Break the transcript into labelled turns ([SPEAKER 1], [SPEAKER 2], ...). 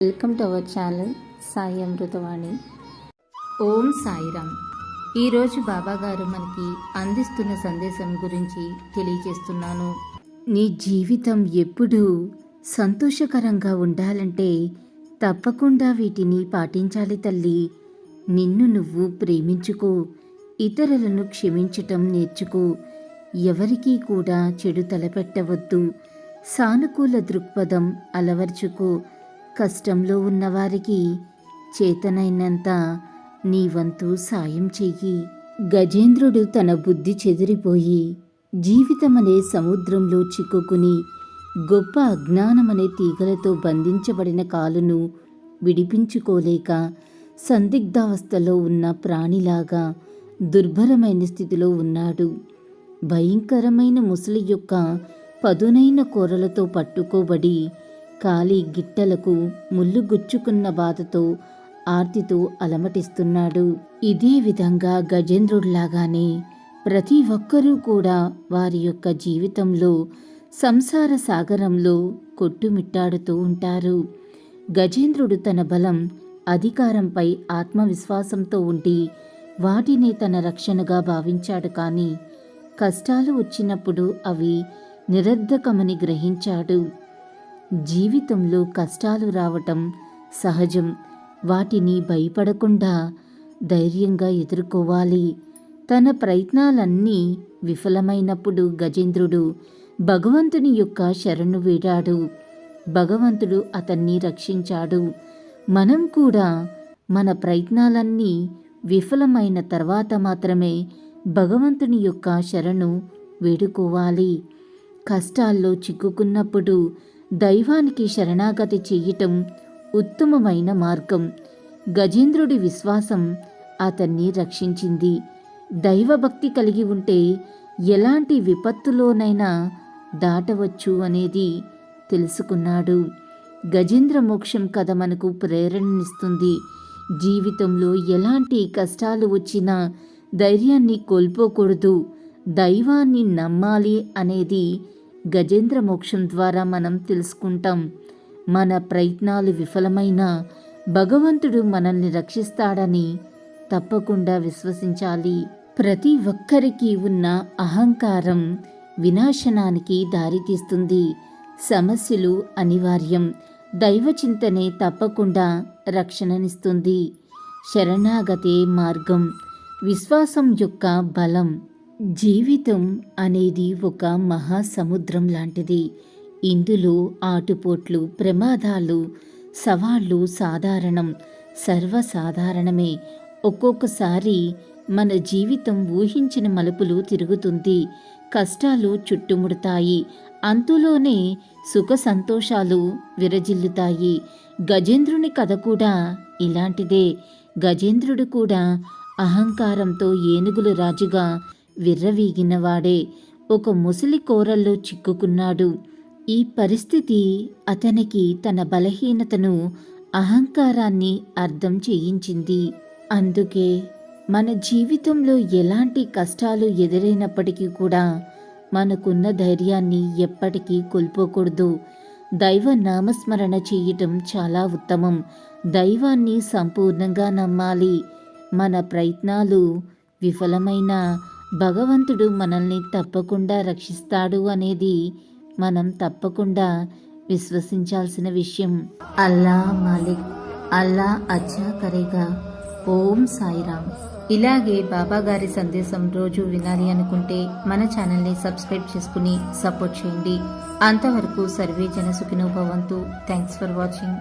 [SPEAKER 1] Welcome to our channel Sai Amritavani. Om Sairam. ఈరోజు బాబాగారు మనకి అందిస్తున్న సందేశం గురించి తెలియజేస్తున్నాను. నీ జీవితం ఎప్పుడూ సంతోషకరంగా ఉండాలంటే తప్పకుండా వీటిని పాటించాలి తల్లి. నిన్ను నువ్వు ప్రేమించుకో, ఇతరులను క్షమించటం నేర్చుకో, ఎవరికీ కూడా చెడు తలపెట్టవద్దు, సానుకూల దృక్పథం అలవర్చుకో, కష్టంలో ఉన్నవారికి చేతనైనంత నీ వంతు సాయం చెయ్యి. గజేంద్రుడు తన బుద్ధి చెదిరిపోయి జీవితమనే సముద్రంలో చిక్కుకుని గొప్ప అజ్ఞానమనే తీగలతో బంధించబడిన కాలును విడిపించుకోలేక సందిగ్ధావస్థలో ఉన్న ప్రాణిలాగా దుర్భరమైన స్థితిలో ఉన్నాడు. భయంకరమైన ముసలి యొక్క పదునైన కూరలతో పట్టుకోబడి కాలి గిట్టలకు ముళ్ళు గుచ్చుకున్న బాధతో ఆర్తితో అలమటిస్తున్నాడు. ఇదే విధంగా గజేంద్రుడిలాగానే ప్రతి ఒక్కరూ కూడా వారి యొక్క జీవితంలో సంసార సాగరంలో కొట్టుమిట్టాడుతూ ఉంటారు. గజేంద్రుడు తన బలం, అధికారంపై ఆత్మవిశ్వాసంతో ఉండి వాటిని తన రక్షణగా భావించాడు. కానీ కష్టాలు వచ్చినప్పుడు అవి నిరర్ధకమని గ్రహించాడు. జీవితంలో కష్టాలు రావటం సహజం. వాటిని భయపడకుండా ధైర్యంగా ఎదుర్కోవాలి. తన ప్రయత్నాలన్నీ విఫలమైనప్పుడు గజేంద్రుడు భగవంతుని యొక్క శరణు వేడాడు. భగవంతుడు అతన్ని రక్షించాడు. మనం కూడా మన ప్రయత్నాలన్నీ విఫలమైన తర్వాత మాత్రమే భగవంతుని యొక్క శరణు వేడుకోవాలి. కష్టాల్లో చిక్కుకున్నప్పుడు దైవానికి శరణాగతి చెయ్యటం ఉత్తమమైన మార్గం. గజేంద్రుడి విశ్వాసం అతన్ని రక్షించింది. దైవభక్తి కలిగి ఉంటే ఎలాంటి విపత్తులోనైనా దాటవచ్చు అనేది తెలుసుకున్నాడు. గజేంద్ర మోక్షం కథ మనకు ప్రేరణనిస్తుంది. జీవితంలో ఎలాంటి కష్టాలు వచ్చినా ధైర్యాన్ని కోల్పోకూడదు, దైవాన్ని నమ్మాలి అనేది గజేంద్ర మోక్షం ద్వారా మనం తెలుసుకుంటాం. మన ప్రయత్నాలు విఫలమైనా భగవంతుడు మనల్ని రక్షిస్తాడని తప్పకుండా విశ్వసించాలి. ప్రతి ఒక్కరికి ఉన్న అహంకారం వినాశనానికి దారితీస్తుంది. సమస్యలు అనివార్యం. దైవచింతనే తప్పకుండా రక్షణనిస్తుంది. శరణాగతే మార్గం. విశ్వాసం యొక్క బలం. జీవితం అనేది ఒక మహాసముద్రం లాంటిది. ఇందులో ఆటుపోట్లు, ప్రమాదాలు, సవాళ్లు సాధారణం, సర్వసాధారణమే. ఒక్కొక్కసారి మన జీవితం ఊహించిన మలుపులు తిరుగుతుంది. కష్టాలు చుట్టుముడతాయి. అంతులోనే సుఖ సంతోషాలు విరజిల్లుతాయి. గజేంద్రుని కథ కూడా ఇలాంటిదే. గజేంద్రుడు కూడా అహంకారంతో ఏనుగుల రాజుగా విర్రవీగినవాడే. ఒక ముసలి కోరల్లో చిక్కుకున్నాడు. ఈ పరిస్థితి అతనికి తన బలహీనతను, అహంకారాన్ని అర్థం చేయించింది. అందుకే మన జీవితంలో ఎలాంటి కష్టాలు ఎదురైనప్పటికీ కూడా మనకున్న ధైర్యాన్ని ఎప్పటికీ కోల్పోకూడదు. దైవ నామస్మరణ చేయటం చాలా ఉత్తమం. దైవాన్ని సంపూర్ణంగా నమ్మాలి. మన ప్రయత్నాలు విఫలమైన భగవంతుడు మనల్ని తప్పకుండా రక్షిస్తాడు అనేది మనం తప్పకుండా విశ్వసించాల్సిన విషయం. అల్లా మాలిక్, అల్లా అచ్చా కరేగా. ఓం సాయిరామ్. ఇలాగే బాబాగారి సందేశం రోజు వినాలి అనుకుంటే మన ఛానల్ని సబ్స్క్రైబ్ చేసుకుని సపోర్ట్ చేయండి. అంతవరకు సర్వే జన సుఖినో భవంతు. Thanks for watching.